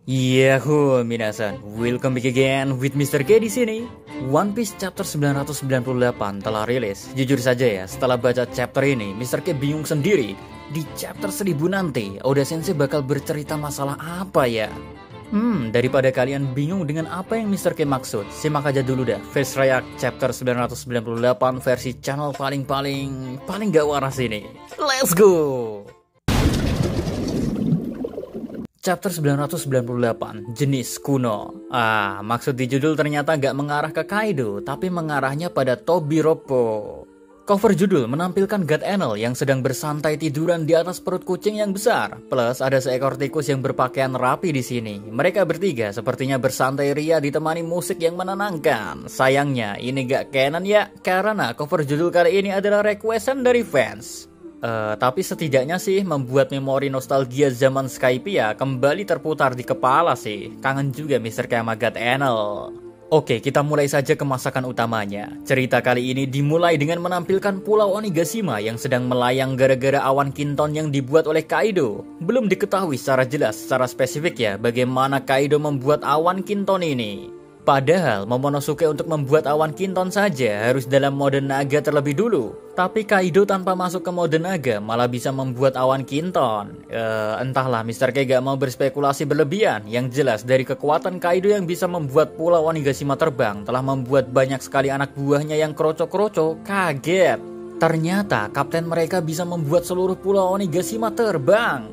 Yahoo minasan, welcome back again with Mr. K di sini. One Piece chapter 998 telah rilis. Jujur saja ya, setelah baca chapter ini, Mr. K bingung sendiri. Di chapter 1000 nanti, Oda Sensei bakal bercerita masalah apa ya? Daripada kalian bingung dengan apa yang Mr. K maksud, simak aja dulu dah Face React chapter 998 versi channel paling gak waras ini. Let's go! Chapter 998, jenis kuno. Maksud di judul ternyata gak mengarah ke Kaido, tapi mengarahnya pada Tobiropo. Cover judul menampilkan God Enel yang sedang bersantai tiduran di atas perut kucing yang besar. Plus ada seekor tikus yang berpakaian rapi di sini. Mereka bertiga sepertinya bersantai ria ditemani musik yang menenangkan. Sayangnya ini gak canon ya, karena cover judul kali ini adalah requestan dari fans. Tapi setidaknya sih membuat memori nostalgia zaman Skypiea kembali terputar di kepala sih. Kangen juga Mr. K sama God Enel. Oke, kita mulai saja ke masakan utamanya. Cerita kali ini dimulai dengan menampilkan Pulau Onigashima yang sedang melayang gara-gara awan kinton yang dibuat oleh Kaido. Belum diketahui secara jelas, secara spesifik ya, bagaimana Kaido membuat awan kinton ini. Padahal Momonosuke untuk membuat awan kinton saja harus dalam mode naga terlebih dulu. Tapi Kaido tanpa masuk ke mode naga malah bisa membuat awan kinton. Entahlah, Mr. K gak mau berspekulasi berlebihan. Yang jelas dari kekuatan Kaido yang bisa membuat Pulau Onigashima terbang telah membuat banyak sekali anak buahnya yang kroco-kroco kaget. Ternyata kapten mereka bisa membuat seluruh Pulau Onigashima terbang.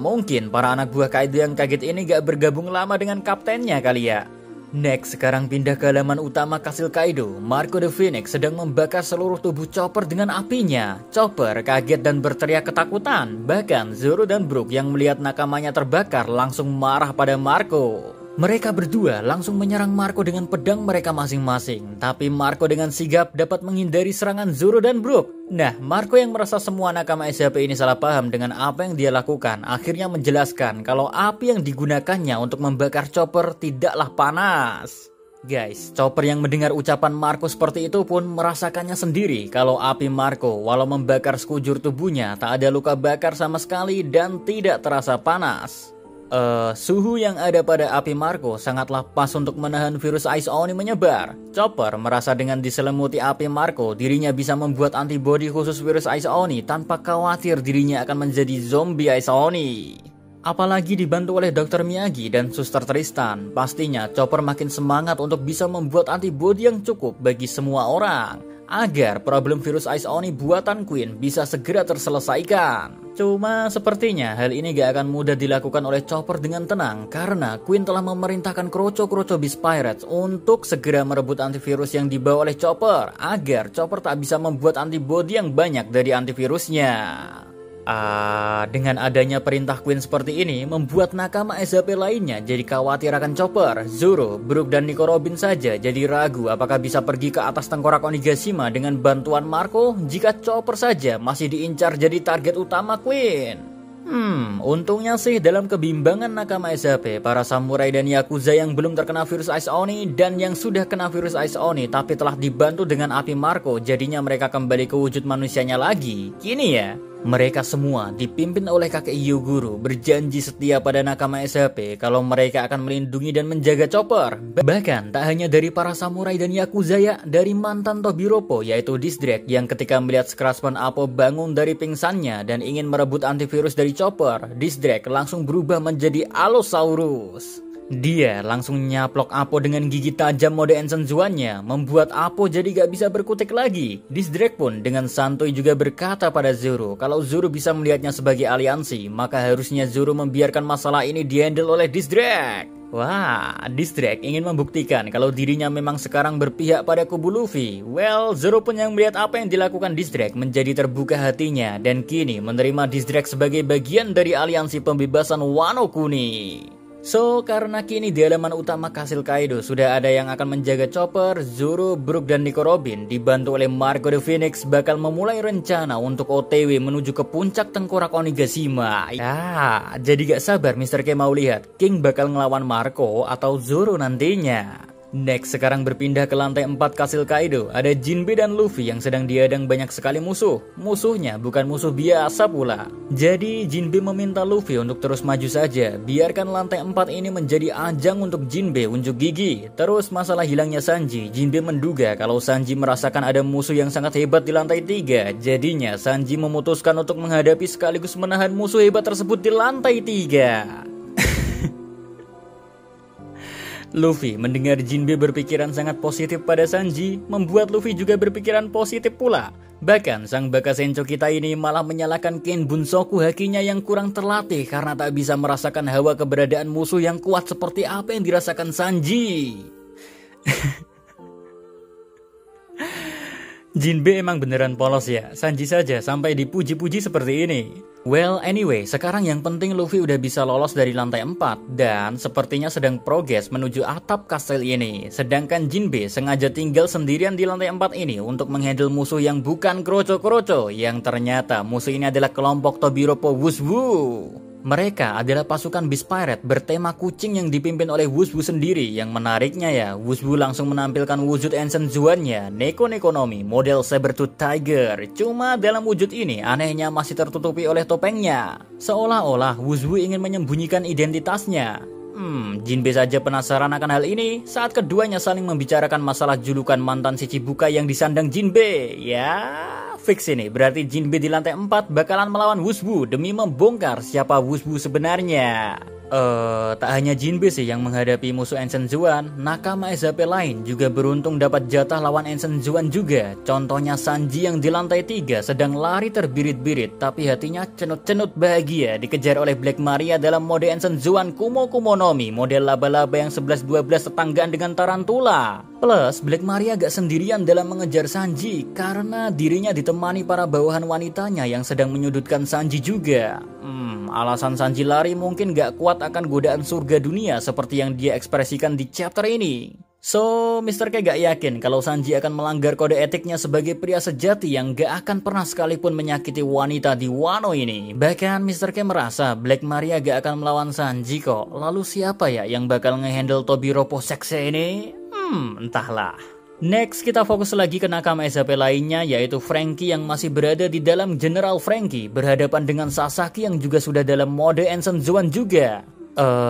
Mungkin para anak buah Kaido yang kaget ini gak bergabung lama dengan kaptennya kali ya. Next, sekarang pindah ke halaman utama kastil Kaido. Marco the Phoenix sedang membakar seluruh tubuh Chopper dengan apinya. Chopper kaget dan berteriak ketakutan. Bahkan Zoro dan Brook yang melihat nakamanya terbakar langsung marah pada Marco. Mereka berdua langsung menyerang Marco dengan pedang mereka masing-masing. Tapi Marco dengan sigap dapat menghindari serangan Zoro dan Brook. Nah, Marco yang merasa semua nakama SHP ini salah paham dengan apa yang dia lakukan, akhirnya menjelaskan kalau api yang digunakannya untuk membakar Chopper tidaklah panas. Guys, Chopper yang mendengar ucapan Marco seperti itu pun merasakannya sendiri kalau api Marco walau membakar sekujur tubuhnya tak ada luka bakar sama sekali dan tidak terasa panas. Suhu yang ada pada api Marco sangatlah pas untuk menahan virus Ice Oni menyebar. Chopper merasa dengan diselimuti api Marco, dirinya bisa membuat antibodi khusus virus Ice Oni tanpa khawatir dirinya akan menjadi zombie Ice Oni. Apalagi dibantu oleh Dr. Miyagi dan Suster Tristan, pastinya Chopper makin semangat untuk bisa membuat antibodi yang cukup bagi semua orang, agar problem virus Ice Oni buatan Queen bisa segera terselesaikan. Cuma sepertinya hal ini gak akan mudah dilakukan oleh Chopper dengan tenang, karena Queen telah memerintahkan kroco-kroco Beast Pirates untuk segera merebut antivirus yang dibawa oleh Chopper, agar Chopper tak bisa membuat antibodi yang banyak dari antivirusnya. Dengan adanya perintah Queen seperti ini, membuat nakama SHP lainnya jadi khawatir akan Chopper. Zoro, Brook, dan Nico Robin saja jadi ragu apakah bisa pergi ke atas tengkorak Onigashima dengan bantuan Marco jika Chopper saja masih diincar jadi target utama Queen. Untungnya sih dalam kebimbangan nakama SHP, para samurai dan yakuza yang belum terkena virus Ice Oni dan yang sudah kena virus Ice Oni tapi telah dibantu dengan api Marco, jadinya mereka kembali ke wujud manusianya lagi. Kini ya, mereka semua dipimpin oleh kakek Hyoguro berjanji setia pada nakama SHP kalau mereka akan melindungi dan menjaga Chopper. Bahkan tak hanya dari para samurai dan yakuza ya, dari mantan Tobiropo yaitu Disdrake yang ketika melihat Scratchman Appo bangun dari pingsannya dan ingin merebut antivirus dari Chopper, Disdrake langsung berubah menjadi Allosaurus. Dia langsung nyaplok Appo dengan gigi tajam mode Ensenzuannya, membuat Appo jadi gak bisa berkutik lagi. Disdrake pun dengan santuy juga berkata pada Zoro kalau Zoro bisa melihatnya sebagai aliansi, maka harusnya Zoro membiarkan masalah ini dihandle oleh Disdrake. Wah, Disdrake ingin membuktikan kalau dirinya memang sekarang berpihak pada kubu Luffy. Well, Zoro pun yang melihat apa yang dilakukan Disdrake menjadi terbuka hatinya dan kini menerima Disdrake sebagai bagian dari aliansi pembebasan Wano Kuni. So, karena kini di halaman utama kastil Kaido sudah ada yang akan menjaga Chopper, Zoro, Brook, dan Nico Robin dibantu oleh Marco the Phoenix bakal memulai rencana untuk OTW menuju ke puncak tengkorak Onigashima. Jadi gak sabar Mr. K mau lihat King bakal ngelawan Marco atau Zoro nantinya. Next, sekarang berpindah ke lantai 4 kastil Kaido. Ada Jinbe dan Luffy yang sedang dihadang banyak sekali musuh. Musuhnya bukan musuh biasa pula. Jadi Jinbe meminta Luffy untuk terus maju saja. Biarkan lantai 4 ini menjadi ajang untuk Jinbe unjuk gigi. Terus masalah hilangnya Sanji. Jinbe menduga kalau Sanji merasakan ada musuh yang sangat hebat di lantai 3. Jadinya Sanji memutuskan untuk menghadapi sekaligus menahan musuh hebat tersebut di lantai 3. Luffy mendengar Jinbe berpikiran sangat positif pada Sanji, membuat Luffy juga berpikiran positif pula. Bahkan sang Bakasencho kita ini malah menyalahkan Ken Bunsoku Hakinya yang kurang terlatih karena tak bisa merasakan hawa keberadaan musuh yang kuat seperti apa yang dirasakan Sanji. Jinbe emang beneran polos ya, Sanji saja sampai dipuji-puji seperti ini. Well anyway, sekarang yang penting Luffy udah bisa lolos dari lantai 4 dan sepertinya sedang progres menuju atap kastil ini. Sedangkan Jinbe sengaja tinggal sendirian di lantai 4 ini untuk menghandle musuh yang bukan kroco-kroco, yang ternyata musuh ini adalah kelompok Tobiropo Wuswu. Mereka adalah pasukan Beast Pirate bertema kucing yang dipimpin oleh Wuswu sendiri. Yang menariknya ya, Wuswu langsung menampilkan wujud Ensen Zuan-nya, Neko Nekonomi model Sabertooth Tiger. Cuma dalam wujud ini anehnya masih tertutupi oleh topengnya. Seolah-olah Wuswu ingin menyembunyikan identitasnya. Jinbe saja penasaran akan hal ini saat keduanya saling membicarakan masalah julukan mantan si Chibukai yang disandang Jinbe. Ya, fix ini berarti Jinbe di lantai 4 bakalan melawan Wuswu demi membongkar siapa Wuswu sebenarnya. Tak hanya Jinbe sih yang menghadapi musuh Ensen Zuan, nakama SHP lain juga beruntung dapat jatah lawan Ensen Zuan juga. Contohnya Sanji yang di lantai 3 sedang lari terbirit-birit tapi hatinya cenut-cenut bahagia dikejar oleh Black Maria dalam mode Ensen Zuan Kumo Kumonomi, model laba-laba yang 11-12 tetanggaan dengan Tarantula. Plus Black Maria gak sendirian dalam mengejar Sanji karena dirinya ditemani para bawahan wanitanya yang sedang menyudutkan Sanji juga. Alasan Sanji lari mungkin gak kuat akan godaan surga dunia seperti yang dia ekspresikan di chapter ini. So, Mr. K gak yakin kalau Sanji akan melanggar kode etiknya sebagai pria sejati yang gak akan pernah sekalipun menyakiti wanita di Wano ini. Bahkan Mr. K merasa Black Maria gak akan melawan Sanji kok. Lalu siapa ya yang bakal ngehandle Tobiropo sekse ini? Entahlah. Next, kita fokus lagi ke nakama SHP lainnya, yaitu Franky yang masih berada di dalam General Franky berhadapan dengan Sasaki yang juga sudah dalam mode Ensen Zuan juga.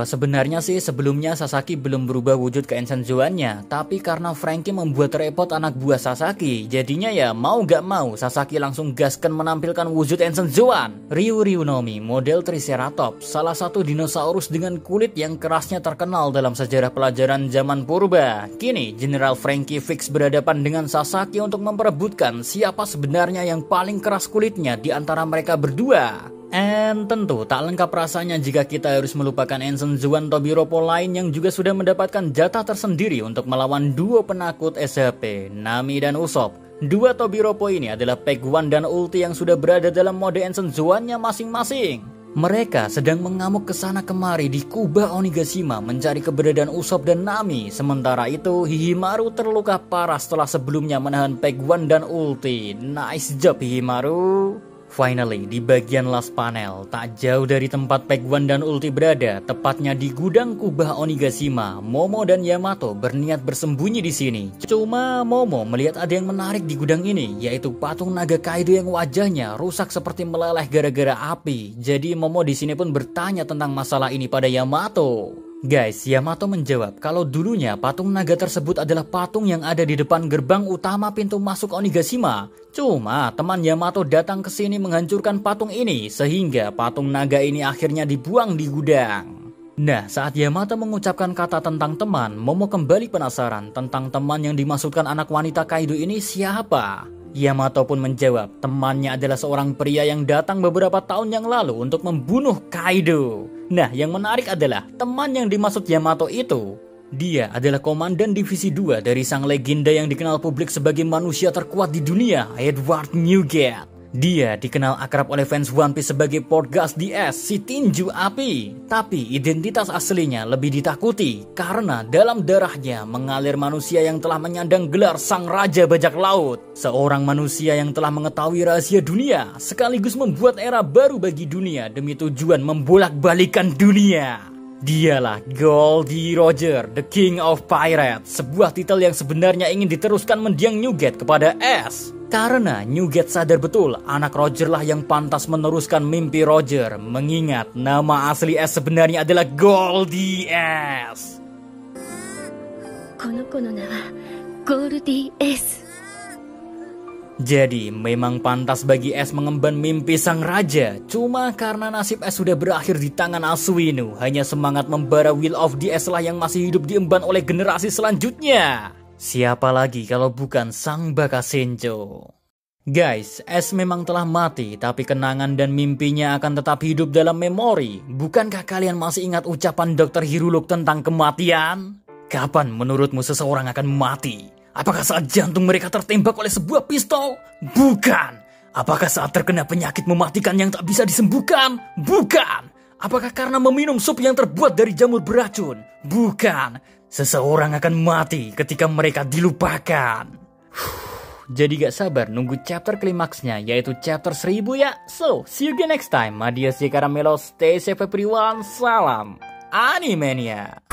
Sebenarnya sih sebelumnya Sasaki belum berubah wujud ke Ensen Zuan-nya, tapi karena Franky membuat repot anak buah Sasaki, jadinya ya mau gak mau Sasaki langsung gaskan menampilkan wujud Ensen Zuan. Ryunomi model Triceratops, salah satu dinosaurus dengan kulit yang kerasnya terkenal dalam sejarah pelajaran zaman purba. Kini General Franky fix berhadapan dengan Sasaki untuk memperebutkan siapa sebenarnya yang paling keras kulitnya di antara mereka berdua. And tentu tak lengkap rasanya jika kita harus melupakan Ensen Zuan Tobiropo lain yang juga sudah mendapatkan jatah tersendiri untuk melawan duo penakut SHP, Nami dan Usopp. Dua Tobiropo ini adalah Peg One dan Ulti yang sudah berada dalam mode Ensen Zuan-nya masing-masing. Mereka sedang mengamuk kesana kemari di Kuba Onigashima mencari keberadaan Usopp dan Nami. Sementara itu Hihimaru terluka parah setelah sebelumnya menahan Peg One dan Ulti. Nice job Hihimaru. Finally, di bagian last panel, tak jauh dari tempat Peg One dan Ulti berada, tepatnya di gudang Kuba Onigashima, Momo dan Yamato berniat bersembunyi di sini. Cuma Momo melihat ada yang menarik di gudang ini, yaitu patung naga Kaido yang wajahnya rusak seperti meleleh gara-gara api. Jadi Momo di sini pun bertanya tentang masalah ini pada Yamato. Guys, Yamato menjawab kalau dulunya patung naga tersebut adalah patung yang ada di depan gerbang utama pintu masuk Onigashima. Cuma teman Yamato datang ke sini menghancurkan patung ini sehingga patung naga ini akhirnya dibuang di gudang. Nah, saat Yamato mengucapkan kata tentang teman, Momo kembali penasaran tentang teman yang dimaksudkan anak wanita Kaido ini siapa. Yamato pun menjawab, temannya adalah seorang pria yang datang beberapa tahun yang lalu untuk membunuh Kaido. Nah, yang menarik adalah teman yang dimaksud Yamato itu, dia adalah komandan divisi 2 dari sang legenda yang dikenal publik sebagai manusia terkuat di dunia, Edward Newgate. Dia dikenal akrab oleh fans One Piece sebagai Portgas DS, si tinju api. Tapi identitas aslinya lebih ditakuti karena dalam darahnya mengalir manusia yang telah menyandang gelar Sang Raja Bajak Laut. Seorang manusia yang telah mengetahui rahasia dunia sekaligus membuat era baru bagi dunia demi tujuan membolak-balikan dunia. Dialah Goldie Roger, the King of Pirates, sebuah titel yang sebenarnya ingin diteruskan mendiang Newgate kepada Ace. Karena Newgate sadar betul anak Roger lah yang pantas meneruskan mimpi Roger, mengingat nama asli Ace sebenarnya adalah Goldie Ace. この子の名はゴールディエース。 Jadi memang pantas bagi Ace mengemban mimpi sang raja. Cuma karena nasib Ace sudah berakhir di tangan Aswinu, hanya semangat membara Will of the Ace lah yang masih hidup diemban oleh generasi selanjutnya. Siapa lagi kalau bukan sang Baka Senjo. Guys, Ace memang telah mati, tapi kenangan dan mimpinya akan tetap hidup dalam memori. Bukankah kalian masih ingat ucapan Dr. Hiruluk tentang kematian? Kapan menurutmu seseorang akan mati? Apakah saat jantung mereka tertembak oleh sebuah pistol? Bukan. Apakah saat terkena penyakit mematikan yang tak bisa disembuhkan? Bukan. Apakah karena meminum sup yang terbuat dari jamur beracun? Bukan. Seseorang akan mati ketika mereka dilupakan. Jadi gak sabar nunggu chapter klimaksnya, yaitu chapter 1000 ya. So, see you again next time. Adios ya Caramelo, stay safe everyone. Salam Animania.